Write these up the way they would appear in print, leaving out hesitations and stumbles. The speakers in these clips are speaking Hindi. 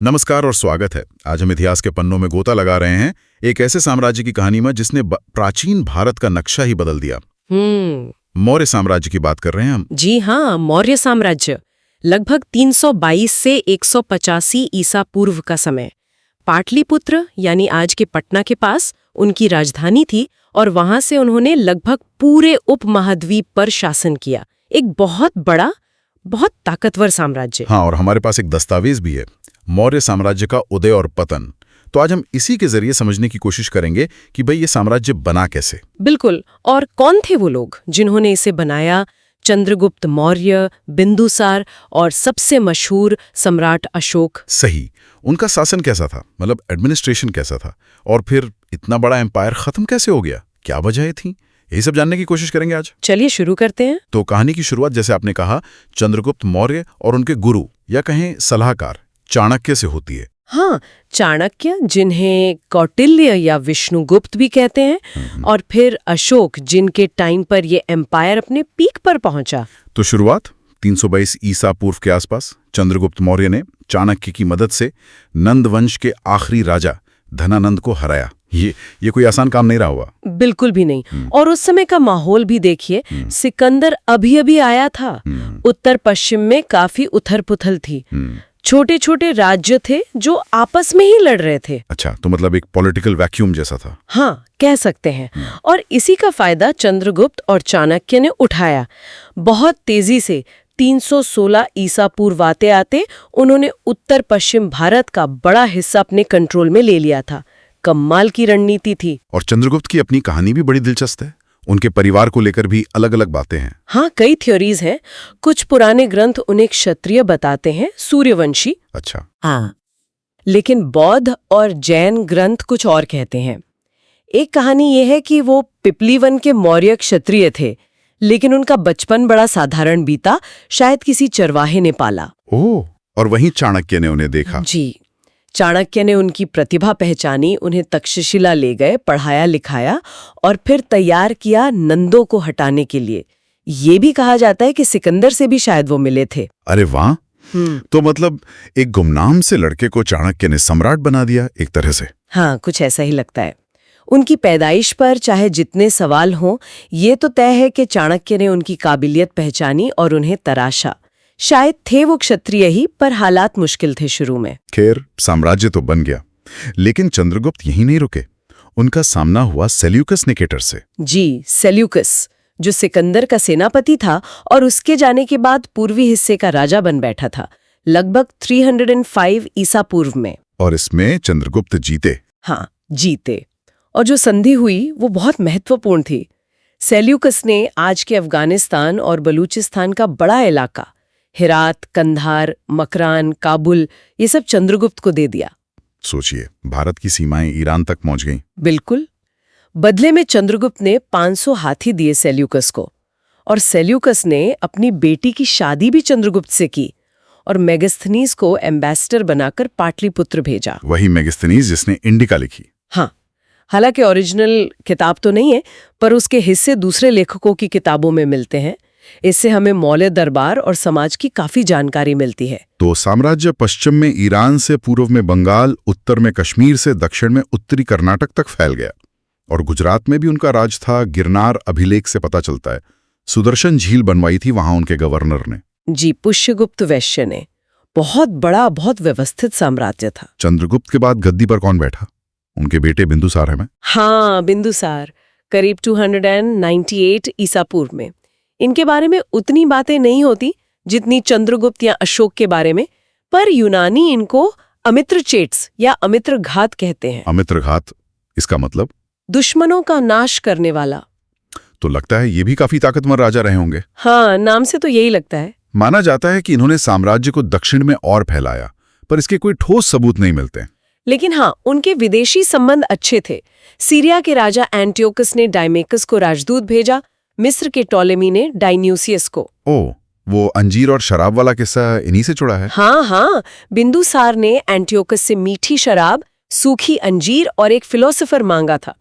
नमस्कार और स्वागत है। आज हम इतिहास के पन्नों में गोता लगा रहे हैं एक ऐसे साम्राज्य की कहानी में जिसने प्राचीन भारत का नक्शा ही बदल दिया। मौर्य साम्राज्य की बात कर रहे हैं हम। जी हाँ, मौर्य साम्राज्य लगभग 322 से 185 ईसा पूर्व का समय। पाटलिपुत्र यानी आज के पटना के पास उनकी राजधानी थी और वहां से उन्होंने लगभग पूरे उपमहाद्वीप पर शासन किया। एक बहुत बड़ा, बहुत ताकतवर साम्राज्य। हाँ, और हमारे पास एक दस्तावेज भी है, मौर्य साम्राज्य का उदय और पतन। तो आज हम इसी के जरिए समझने की कोशिश करेंगे कि भाई ये साम्राज्य बना कैसे। बिल्कुल। और कौन थे वो लोग जिन्होंने इसे बनाया? चंद्रगुप्त मौर्य, बिंदुसार और सबसे मशहूर सम्राट अशोक। सही। उनका शासन कैसा था, मतलब एडमिनिस्ट्रेशन कैसा था, और फिर इतना बड़ा एम्पायर खत्म कैसे हो गया, क्या वजह थी, यही सब जानने की कोशिश करेंगे आज। चलिए शुरू करते हैं। तो कहानी की शुरुआत, जैसे आपने कहा, चंद्रगुप्त मौर्य और उनके गुरु या कहें सलाहकार चाणक्य से होती है। हाँ, चाणक्य, जिन्हें कौटिल्य या विष्णुगुप्त भी कहते हैं, और फिर अशोक, जिनके टाइम पर ये एम्पायर अपने पीक पर पहुंचा। तो शुरुआत 322 ईसा पूर्व के आसपास चंद्रगुप्त मौर्य ने चाणक्य की मदद से नंद वंश के आखिरी राजा धनानंद को हराया। ये कोई आसान काम नहीं रहा हुआ। बिल्कुल भी नहीं। और उस समय का माहौल भी देखिए, सिकंदर अभी अभी आया था। उत्तर पश्चिम में काफी उथल पुथल थी। छोटे छोटे राज्य थे जो आपस में ही लड़ रहे थे। अच्छा, तो मतलब एक पॉलिटिकल वैक्यूम जैसा था। हाँ, कह सकते हैं। और इसी का फायदा चंद्रगुप्त और चाणक्य ने उठाया। बहुत तेजी से 316 ईसा पूर्व आते आते उन्होंने उत्तर पश्चिम भारत का बड़ा हिस्सा अपने कंट्रोल में ले लिया था। कमाल की रणनीति थी। और चंद्रगुप्त की अपनी कहानी भी बड़ी दिलचस्प है। उनके परिवार को लेकर भी अलग अलग बातें हैं। हाँ, कई थ्योरीज हैं। कुछ पुराने ग्रंथ उन्हें क्षत्रिय बताते हैं, सूर्यवंशी। अच्छा। हाँ, लेकिन बौद्ध और जैन ग्रंथ कुछ और कहते हैं। एक कहानी यह है कि वो पिपलीवन के मौर्य क्षत्रिय थे, लेकिन उनका बचपन बड़ा साधारण बीता, शायद किसी चरवाहे ने पाला। ओह, और वहीं चाणक्य ने उन्हें देखा। जी, चाणक्य ने उनकी प्रतिभा पहचानी, उन्हें तक्षशिला ले गए, पढ़ाया लिखाया और फिर तैयार किया नंदों को हटाने के लिए। ये भी कहा जाता है कि सिकंदर से भी शायद वो मिले थे। अरे वाह! तो मतलब एक गुमनाम से लड़के को चाणक्य ने सम्राट बना दिया एक तरह से। हाँ, कुछ ऐसा ही लगता है। उनकी पैदाइश पर चाहे जितने सवाल हों, ये तो तय है कि चाणक्य ने उनकी काबिलियत पहचानी और उन्हें तराशा। शायद थे वो क्षत्रिय ही, पर हालात मुश्किल थे शुरू में। खैर, साम्राज्य तो बन गया, लेकिन चंद्रगुप्त यहीं नहीं रुके। उनका सामना हुआ सेल्यूकस निकेटर से। जी, सेल्यूकस, जो सिकंदर का सेनापति था और उसके जाने के बाद पूर्वी हिस्से का राजा बन बैठा था, लगभग 305 ईसा पूर्व में। और इसमें चंद्रगुप्त जीते। हाँ, जीते। और जो संधि हुई वो बहुत महत्वपूर्ण थी। सेल्यूकस ने आज के अफगानिस्तान और बलूचिस्तान का बड़ा इलाका, हिरात, कंधार, मकरान, काबुल, ये सब चंद्रगुप्त को दे दिया। सोचिए, भारत की सीमाएं ईरान तक पहुंच गईं। बिल्कुल। बदले में चंद्रगुप्त ने 500 हाथी दिए सेल्यूकस को, और सेल्यूकस ने अपनी बेटी की शादी भी चंद्रगुप्त से की और मेगस्थनीज को एम्बेसडर बनाकर पाटलिपुत्र भेजा। वही मेगस्थनीज जिसने इंडिका लिखी। हाँ, हालांकि ओरिजिनल किताब तो नहीं है, पर उसके हिस्से दूसरे लेखकों की किताबों में मिलते हैं। इससे हमें मौर्य दरबार और समाज की काफी जानकारी मिलती है। तो साम्राज्य पश्चिम में ईरान से, पूर्व में बंगाल, उत्तर में कश्मीर से, दक्षिण में उत्तरी कर्नाटक तक फैल गया। और गुजरात में भी उनका राज था। गिरनार अभिलेख से पता चलता है। सुदर्शन झील बनवाई थी वहां उनके गवर्नर ने। जी, पुष्यगुप्त वैश्य ने। बहुत बड़ा, बहुत व्यवस्थित साम्राज्य था। चंद्रगुप्त के बाद गद्दी पर कौन बैठा? उनके बेटे बिंदुसार है। हाँ, बिंदुसार, करीब 298 ईसा पूर्व में। इनके बारे में उतनी बातें नहीं होती जितनी चंद्रगुप्त या अशोक के बारे में, पर यूनानी इनको अमित्रचेट्स या अमित्रघात कहते हैं। अमित्रघात, इसका मतलब? दुश्मनों का नाश करने वाला। तो लगता है ये भी काफी ताकतवर राजा रहे होंगे। हाँ, नाम से तो यही लगता है। माना जाता है कि इन्होंने साम्राज्य को दक्षिण में और फैलाया, पर इसके कोई ठोस सबूत नहीं मिलते। लेकिन हाँ, उनके विदेशी संबंध अच्छे थे। सीरिया के राजा एंटियोकस ने डायमेकस को राजदूत भेजा, मिस्र के टॉलेमी ने डायन्यूसियस को। ओह, वो अंजीर और शराब वाला किस्सा इन्हीं से जुड़ा है। हाँ, बिंदुसार ने एंटियोकस से मीठी शराब, सूखी अंजीर और एक फिलोसोफर मांगा था।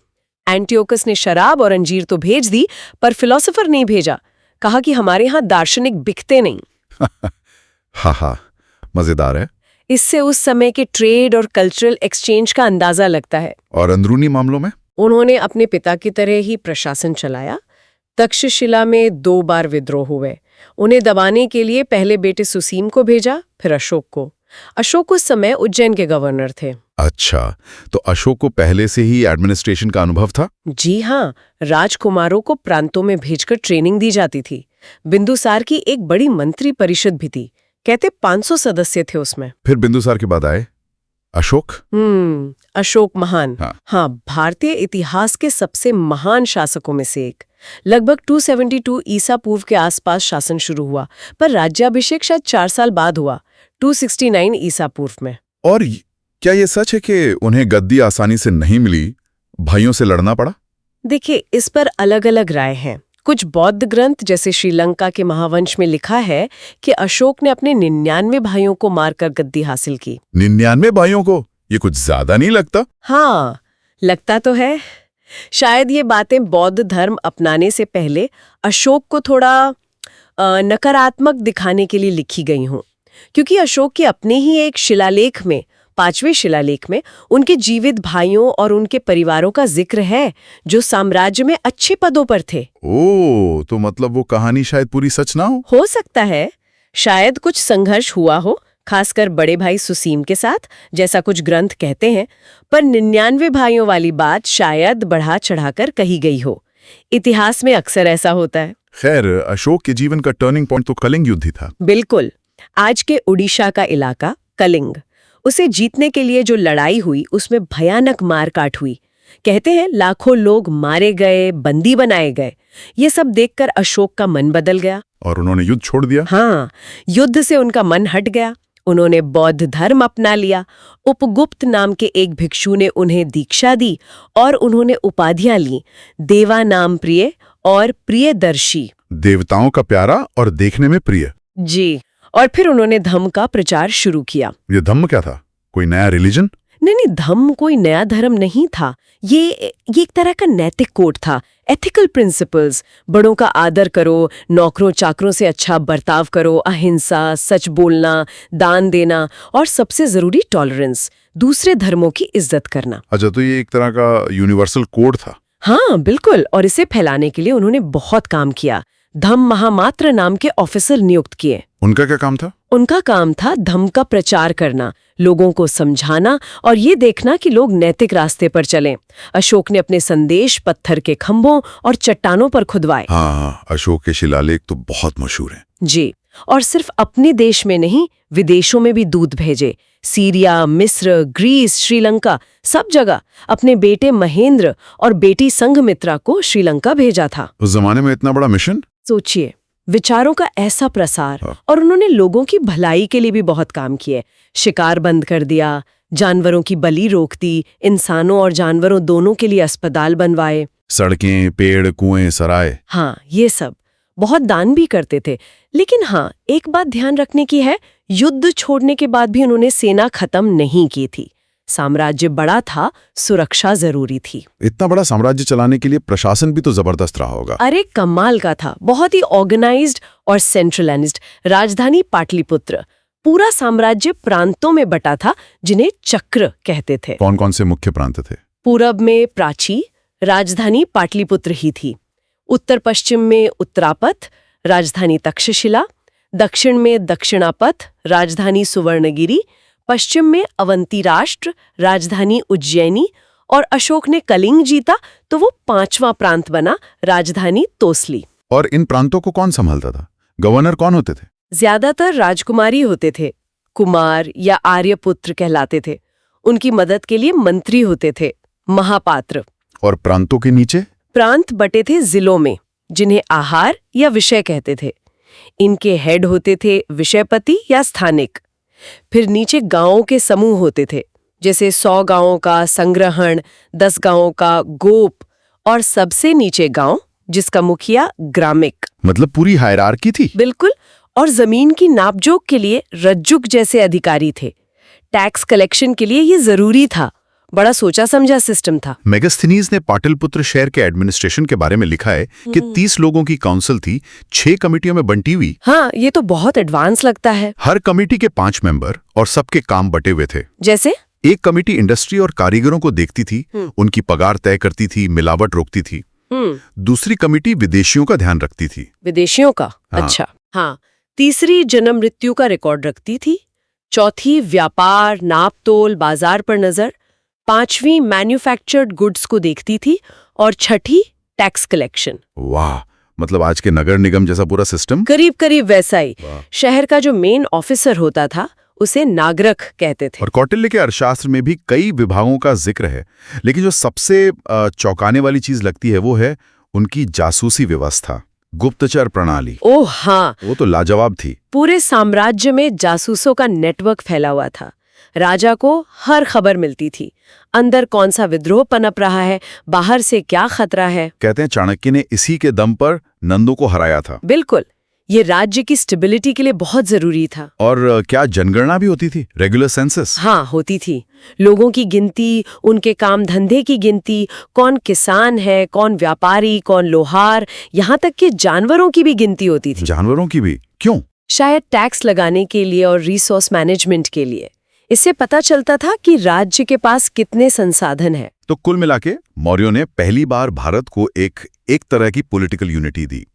एंटियोकस ने शराब और अंजीर तो भेज दी, पर फिलोसोफर नहीं भेजा। कहा कि हमारे यहाँ दार्शनिक बिकते नहीं। हाँ, मजेदार है। इससे उस समय के ट्रेड और कल्चरल एक्सचेंज का अंदाजा लगता है। और अंदरूनी मामलों में? उन्होंने अपने पिता की तरह ही प्रशासन चलाया। तक्षशिला में 2 बार विद्रोह हुए। उन्हें दबाने के लिए पहले बेटे सुसीम को भेजा, फिर अशोक को। अशोक उस समय उज्जैन के गवर्नर थे। अच्छा, तो अशोक को पहले से ही एडमिनिस्ट्रेशन का अनुभव था? जी हाँ, राजकुमारों को प्रांतों में भेजकर ट्रेनिंग दी जाती थी। बिंदुसार की एक बड़ी मंत्री परिषद भी थी, कहते 500 सदस्य थे उसमें। फिर बिंदुसार के बाद आए अशोक? अशोक महान। हाँ, भारतीय इतिहास के सबसे महान शासकों में से एक। लगभग 272 ईसा पूर्व के आसपास शासन शुरू हुआ, पर राज्याभिषेक शायद 4 साल बाद हुआ, 269 ईसा पूर्व में। और क्या ये सच है कि उन्हें गद्दी आसानी से नहीं मिली, भाइयों से लड़ना पड़ा? देखिए, इस पर अलग-अलग राय हैं। कुछ बौद्ध ग्रंथ जैसे श्रीलंका के महावंश में लिखा है कि अशोक ने अपने 99 भाइयों को मारकर गद्दी हासिल की। 99 भाइयों को? ये कुछ ज्यादा नहीं लगता? हाँ, लगता तो है। शायद ये बातें बौद्ध धर्म अपनाने से पहले अशोक को थोड़ा नकारात्मक दिखाने के लिए लिखी गई हों, क्योंकि अशोक के अपने ही एक शिलालेख में, 5वें शिलालेख में, उनके जीवित भाइयों और उनके परिवारों का जिक्र है जो साम्राज्य में अच्छे पदों पर थे। ओह, तो मतलब वो कहानी शायद पूरी सच ना हो सकता है। शायद कुछ संघर्ष हुआ हो, खासकर बड़े भाई सुसीम के साथ, जैसा कुछ ग्रंथ कहते हैं, पर 99 भाइयों वाली बात शायद बढ़ा चढ़ाकर कही गई हो। इतिहास में अक्सर ऐसा होता है। खैर, अशोक के जीवन का टर्निंग पॉइंट तो कलिंग युद्ध ही था। बिल्कुल। आज के उड़ीसा का इलाका कलिंग, उसे जीतने के लिए जो लड़ाई हुई उसमें भयानक मारकाट हुई। कहते हैं लाखों लोग मारे गए, बंदी बनाए गए। ये सब देखकर अशोक का मन बदल गया और उन्होंने युद्ध छोड़ दिया। हाँ, युद्ध से उनका मन हट गया। उन्होंने बौद्ध धर्म अपना लिया। उपगुप्त नाम के एक भिक्षु ने उन्हें दीक्षा दी और उन्होंने उपाधियां ली, देवा नाम प्रिय और प्रियदर्शी। देवताओं का प्यारा और देखने में प्रिय। जी, और फिर उन्होंने धम्म का प्रचार शुरू किया। ये धम्म क्या था? कोई नया रिलीजन? नहीं, धम्म कोई नया धर्म नहीं था। ये एक तरह का नैतिक कोड था। एथिकल प्रिंसिपल्स, बड़ों का आदर करो, नौकरों चाकरों से अच्छा बर्ताव करो, अहिंसा, सच बोलना, दान देना और सबसे जरूरी टॉलरेंस, दूसरे धर्मों की इज्जत करना। अच्छा, तो ये एक तरह का यूनिवर्सल कोड था। हाँ, बिल्कुल। और इसे फैलाने के लिए उन्होंने बहुत काम किया। धम्म महामात्र नाम के ऑफिसर नियुक्त किए। उनका क्या काम था? उनका काम था धम्म का प्रचार करना, लोगों को समझाना और ये देखना कि लोग नैतिक रास्ते पर चलें। अशोक ने अपने संदेश पत्थर के खंभों और चट्टानों पर खुदवाए। हाँ, अशोक के शिलालेख तो बहुत मशहूर हैं। जी, और सिर्फ अपने देश में नहीं, विदेशों में भी दूत भेजे। सीरिया, मिस्र, ग्रीस, श्रीलंका, सब जगह अपने बेटे महेंद्र और बेटी संघमित्रा को श्रीलंका भेजा था। उस जमाने में इतना बड़ा मिशन? सोचिए, विचारों का ऐसा प्रसार। और उन्होंने लोगों की भलाई के लिए भी बहुत काम किए। शिकार बंद कर दिया, जानवरों की बलि रोक दी, इंसानों और जानवरों दोनों के लिए अस्पताल बनवाए, सड़कें, पेड़, कुएं, सराय। हाँ, ये सब। बहुत दान भी करते थे। लेकिन हाँ, एक बात ध्यान रखने की है, युद्ध छोड़ने के बाद भी उन्होंने सेना खत्म नहीं की थी। साम्राज्य बड़ा था, सुरक्षा जरूरी थी। इतना बड़ा साम्राज्य चलाने के लिए प्रशासन भी तो जबरदस्त रहा होगा। अरे कमाल का था, बहुत ही ऑर्गेनाइज्ड और सेंट्रलाइज्ड। राजधानी पाटलिपुत्र, पूरा साम्राज्य प्रांतों में बटा था जिन्हें चक्र कहते थे। कौन कौन से मुख्य प्रांत थे? पूरब में प्राची, राजधानी पाटलिपुत्र ही थी। उत्तर पश्चिम में उत्तरापथ, राजधानी तक्षशिला। दक्षिण में दक्षिणापथ, राजधानी सुवर्णगिरी। पश्चिम में अवंती राष्ट्र, राजधानी उज्जैनी। और अशोक ने कलिंग जीता तो वो 5वां प्रांत बना, राजधानी तोसली। और इन प्रांतों को कौन संभालता था? गवर्नर कौन होते थे? ज्यादातर राजकुमारी होते थे, कुमार या आर्यपुत्र कहलाते थे। उनकी मदद के लिए मंत्री होते थे, महापात्र। और प्रांतों के नीचे? प्रांत बटे थे जिलों में, जिन्हें आहार या विषय कहते थे। इनके हेड होते थे विषयपति या स्थानिक। फिर नीचे गांवों के समूह होते थे, जैसे 100 गांवों का संग्रहण, 10 गांवों का गोप और सबसे नीचे गांव जिसका मुखिया ग्रामिक। मतलब पूरी हायरार्की थी। बिल्कुल। और जमीन की नापजोक के लिए रज्जुक जैसे अधिकारी थे। टैक्स कलेक्शन के लिए ये जरूरी था। बड़ा सोचा समझा सिस्टम था। मेगास्थनीज ने पाटलिपुत्र शहर के एडमिनिस्ट्रेशन के बारे में लिखा है कि 30 लोगों की काउंसिल थी, 6 कमेटियों में बंटी हुई। हाँ, ये तो बहुत एडवांस लगता है। हर कमेटी के 5 मेंबर और सबके काम बटे हुए थे। जैसे एक कमेटी इंडस्ट्री और कारीगरों को देखती थी, उनकी पगार तय करती थी, मिलावट रोकती थी। दूसरी कमेटी विदेशियों का ध्यान रखती थी। विदेशियों का? हाँ। अच्छा। हाँ। तीसरी जन्म मृत्यु का रिकॉर्ड रखती थी। चौथी व्यापार, नापतोल, बाजार पर नजर। पांचवी मैन्युफैक्चर्ड गुड्स को देखती थी और छठी टैक्स कलेक्शन। वाह, मतलब आज के नगर निगम जैसा पूरा सिस्टम। करीब करीब वैसा ही। वाह। शहर का जो मेन ऑफिसर होता था उसे नागरख कहते थे। और कौटिल्य के अर्थशास्त्र में भी कई विभागों का जिक्र है, लेकिन जो सबसे चौंकाने वाली चीज लगती है वो है उनकी जासूसी व्यवस्था, गुप्तचर प्रणाली। ओह हाँ, वो तो लाजवाब थी। पूरे साम्राज्य में जासूसों का नेटवर्क फैला हुआ था। राजा को हर खबर मिलती थी, अंदर कौन सा विद्रोह पनप रहा है, बाहर से क्या खतरा है। कहते हैं चाणक्य ने इसी के दम पर नंदों को हराया था। बिल्कुल, ये राज्य की स्टेबिलिटी के लिए बहुत जरूरी था। और क्या जनगणना भी होती थी, रेगुलर सेंसस? हाँ, होती थी। लोगों की गिनती, उनके काम धंधे की गिनती, कौन किसान है, कौन व्यापारी, कौन लोहार, यहाँ तक कि जानवरों की भी गिनती होती थी। जानवरों की भी? क्यों? शायद टैक्स लगाने के लिए और रिसोर्स मैनेजमेंट के लिए। इससे पता चलता था कि राज्य के पास कितने संसाधन हैं। तो कुल मिलाके मौर्यों ने पहली बार भारत को एक तरह की पॉलिटिकल यूनिटी दी।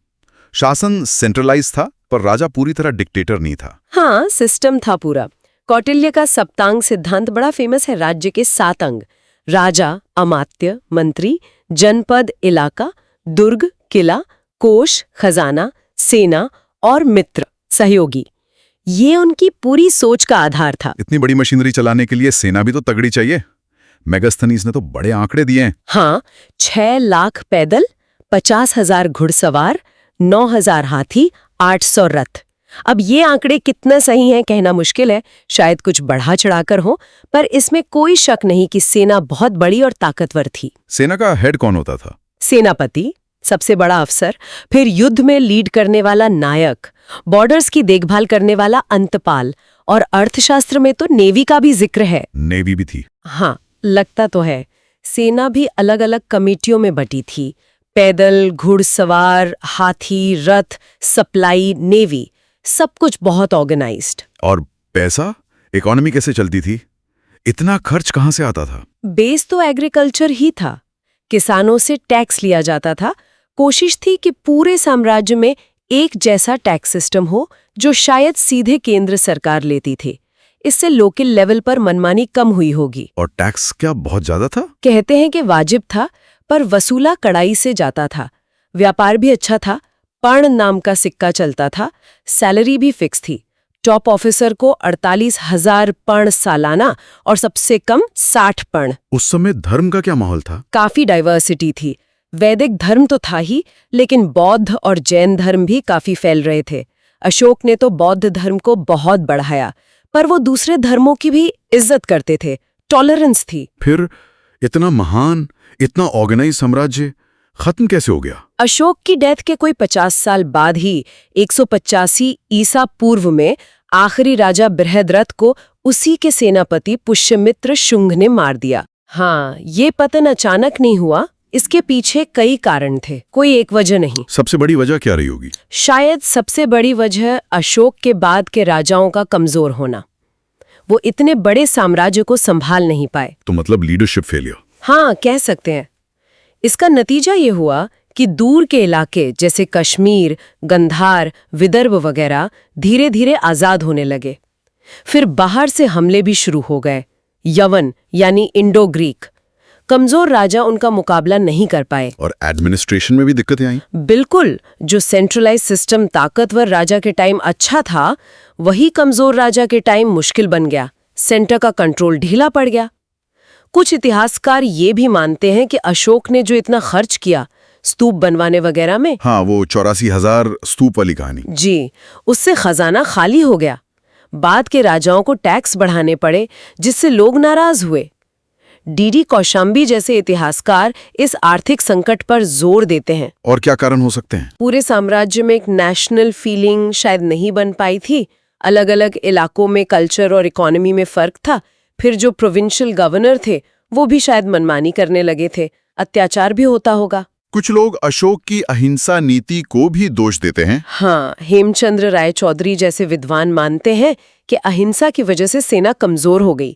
शासन सेंट्रलाइज था, पर राजा पूरी तरह डिक्टेटर नहीं था। हाँ, सिस्टम था पूरा। कौटिल्य का सप्तांग सिद्धांत बड़ा फेमस है। राज्य के 7 अंग: राजा, अमात्य, मंत्री, जनपद, इलाका, दुर्ग, किला, कोष, खजाना, सेना और मित्र, सहयोगी। ये उनकी पूरी सोच का आधार था। इतनी बड़ी मशीनरी चलाने के लिए सेना भी तो तगड़ी चाहिए। मेगास्थनीज ने तो बड़े आंकड़े दिए हैं। हाँ, 6 लाख पैदल, 50,000 घुड़सवार, 9,000 हाथी, 800 रथ। अब ये आंकड़े कितना सही हैं कहना मुश्किल है, शायद कुछ बढ़ा चढ़ाकर हो, पर इसमें कोई शक नहीं कि सेना बहुत बड़ी और ताकतवर थी। सेना का हेड कौन होता था? सेनापति, सबसे बड़ा अफसर, फिर युद्ध में लीड करने वाला नायक, बॉर्डर्स की देखभाल करने वाला अंतपाल, और अर्थशास्त्र में तो नेवी का भी जिक्र है। नेवी भी थी? हाँ, लगता तो है। सेना भी अलग अलग कमेटियों में बटी थी: पैदल, घुड़सवार, हाथी, रथ, सप्लाई, नेवी, सब कुछ बहुत ऑर्गेनाइज्ड। और पैसा, इकोनॉमी कैसे चलती थी? इतना खर्च कहाँ से आता था? बेस तो एग्रीकल्चर ही था। किसानों से टैक्स लिया जाता था। कोशिश थी कि पूरे साम्राज्य में एक जैसा टैक्स सिस्टम हो, जो शायद सीधे केंद्र सरकार लेती थी। इससे लोकल लेवल पर मनमानी कम हुई होगी। और टैक्स क्या बहुत ज्यादा था? कहते हैं कि वाजिब था, पर वसूला कड़ाई से जाता था। व्यापार भी अच्छा था, पर्ण नाम का सिक्का चलता था, सैलरी भी फिक्स थी। टॉप ऑफिसर को 48,000 पर्ण सालाना और सबसे कम 60 पर्ण। उस समय धर्म का क्या माहौल था? काफी डाइवर्सिटी थी। वैदिक धर्म तो था ही, लेकिन बौद्ध और जैन धर्म भी काफी फैल रहे थे। अशोक ने तो बौद्ध धर्म को बहुत बढ़ाया, पर वो दूसरे धर्मों की भी इज्जत करते थे, टॉलरेंस थी। फिर इतना महान, इतना ऑर्गेनाइज साम्राज्य खत्म कैसे हो गया? अशोक की डेथ के कोई 50 साल बाद ही 185 ईसा पूर्व में आखिरी राजा बृहद्रथ को उसी के सेनापति पुष्यमित्र शुंग ने मार दिया। हाँ, ये पतन अचानक नहीं हुआ, इसके पीछे कई कारण थे, कोई एक वजह नहीं। सबसे बड़ी वजह क्या रही होगी? शायद सबसे बड़ी वजह अशोक के बाद के राजाओं का कमजोर होना। वो इतने बड़े साम्राज्य को संभाल नहीं पाए। तो मतलब लीडरशिप फेलियर? हाँ, कह सकते हैं। इसका नतीजा ये हुआ कि दूर के इलाके जैसे कश्मीर, गंधार, विदर्भ वगैरह धीरे धीरे आजाद होने लगे। फिर बाहर से हमले भी शुरू हो गए। यवन यानी इंडो ग्रीक। कमजोर राजा उनका मुकाबला नहीं कर पाए। और एडमिनिस्ट्रेशन में भी दिक्कतें आई? बिल्कुल, जो सेंट्रलाइज सिस्टम ताकतवर राजा के टाइम अच्छा था, वही कमजोर राजा के टाइम मुश्किल बन गया। सेंटर का कंट्रोल ढीला पड़ गया। कुछ इतिहासकार ये भी मानते हैं कि अशोक ने जो इतना खर्च किया स्तूप बनवाने वगैरह में, हाँ, वो 84,000 स्तूप वाली कहानी जी, उससे खजाना खाली हो गया। बाद के राजाओं को टैक्स बढ़ाने पड़े, जिससे लोग नाराज हुए। डीडी कौशाम्बी जैसे इतिहासकार इस आर्थिक संकट पर जोर देते हैं। और क्या कारण हो सकते हैं? पूरे साम्राज्य में एक नेशनल फीलिंग शायद नहीं बन पाई थी। अलग अलग इलाकों में कल्चर और इकोनॉमी में फर्क था। फिर जो प्रोविंशियल गवर्नर थे वो भी शायद मनमानी करने लगे थे, अत्याचार भी होता होगा। कुछ लोग अशोक की अहिंसा नीति को भी दोष देते हैं। हाँ, हेमचंद्र राय चौधरी जैसे विद्वान मानते हैं कि अहिंसा की वजह से सेना कमजोर हो गई।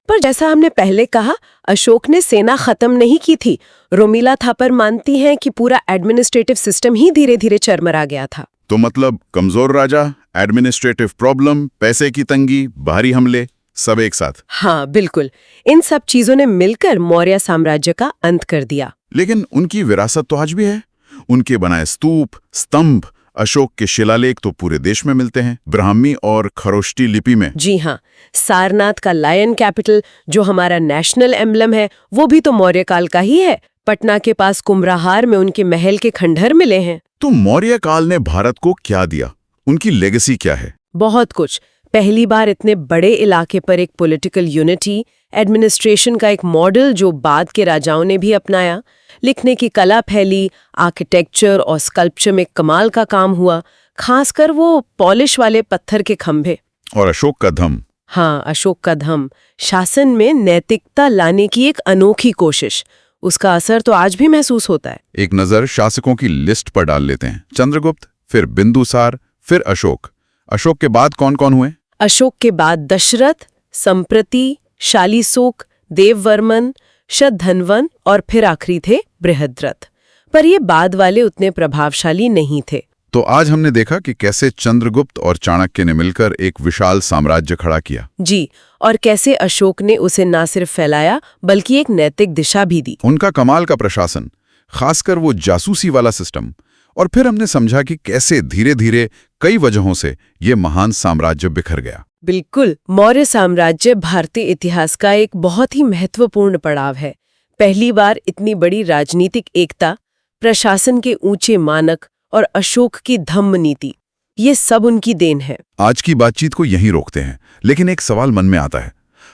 पर जैसा हमने पहले कहा, अशोक ने सेना खत्म नहीं की थी। रोमिला थापर मानती हैं कि पूरा एडमिनिस्ट्रेटिव सिस्टम ही धीरे धीरे चरमरा गया था। तो मतलब कमजोर राजा, एडमिनिस्ट्रेटिव प्रॉब्लम, पैसे की तंगी, बाहरी हमले, सब एक साथ। हाँ बिल्कुल, इन सब चीजों ने मिलकर मौर्य साम्राज्य का अंत कर दिया। लेकिन उनकी विरासत तो आज भी है। उनके बनाए स्तूप, स्तंभ, अशोक के शिलालेख तो पूरे देश में मिलते हैं, ब्राह्मी और खरोष्टी लिपि में। जी हाँ, सारनाथ का लायन कैपिटल जो हमारा नेशनल एम्बलम है, वो भी तो मौर्य काल का ही है। पटना के पास कुम्भराहार में उनके महल के खंडहर मिले हैं। तो मौर्य काल ने भारत को क्या दिया? उनकी लेगेसी क्या है? बहुत कुछ। पहली बार इतने बड़े इलाके पर एक पॉलिटिकल यूनिटी, एडमिनिस्ट्रेशन का एक मॉडल जो बाद के राजाओं ने भी अपनाया, लिखने की कला फैली, आर्किटेक्चर और स्कल्पचर में कमाल का काम हुआ, खासकर वो पॉलिश वाले पत्थर के खंभे। और अशोक का धम। हाँ, अशोक का धम, शासन में नैतिकता लाने की एक अनोखी कोशिश। उसका असर तो आज भी महसूस होता है। एक नजर शासकों की लिस्ट पर डाल लेते हैं। चंद्रगुप्त, फिर बिंदुसार, फिर अशोक। अशोक के बाद कौन कौन हुए? अशोक के बाद दशरथ, संप्रति, शालीसोक, देववर्मन, शतधन्वन और फिर आखिरी थे बृहद्रथ। पर ये बाद वाले उतने प्रभावशाली नहीं थे। तो आज हमने देखा कि कैसे चंद्रगुप्त और चाणक्य ने मिलकर एक विशाल साम्राज्य खड़ा किया। जी, और कैसे अशोक ने उसे ना सिर्फ फैलाया बल्कि एक नैतिक दिशा भी दी। उनका कमाल का प्रशासन, खासकर वो जासूसी वाला सिस्टम। और फिर हमने समझा कि कैसे धीरे धीरे कई वजहों से ये महान साम्राज्य बिखर गया। बिल्कुल, मौर्य साम्राज्य भारतीय इतिहास का एक बहुत ही महत्वपूर्ण पड़ाव है। पहली बार इतनी बड़ी राजनीतिक एकता, प्रशासन के ऊंचे मानक और अशोक की धम्म नीति, ये सब उनकी देन है। आज की बातचीत को यहीं रोकते हैं, लेकिन एक सवाल मन में आता है।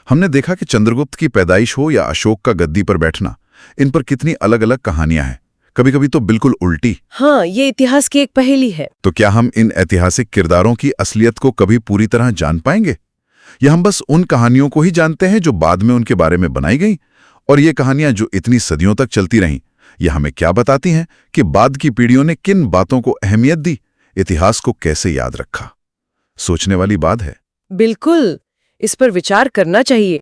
हमने देखा कि चंद्रगुप्त की पैदाइश हो या अशोक का गद्दी पर बैठना, इन पर कितनी अलग अलग कहानियां हैं, कभी कभी तो बिल्कुल उल्टी। हाँ, ये इतिहास की एक पहेली है। तो क्या हम इन ऐतिहासिक किरदारों की असलियत को कभी पूरी तरह जान पाएंगे, या हम बस उन कहानियों को ही जानते हैं जो बाद में उनके बारे में बनाई गई? और ये कहानियां जो इतनी सदियों तक चलती रहीं, यह हमें क्या बताती हैं कि बाद की पीढ़ियों ने किन बातों को अहमियत दी, इतिहास को कैसे याद रखा? सोचने वाली बात है। बिल्कुल, इस पर विचार करना चाहिए।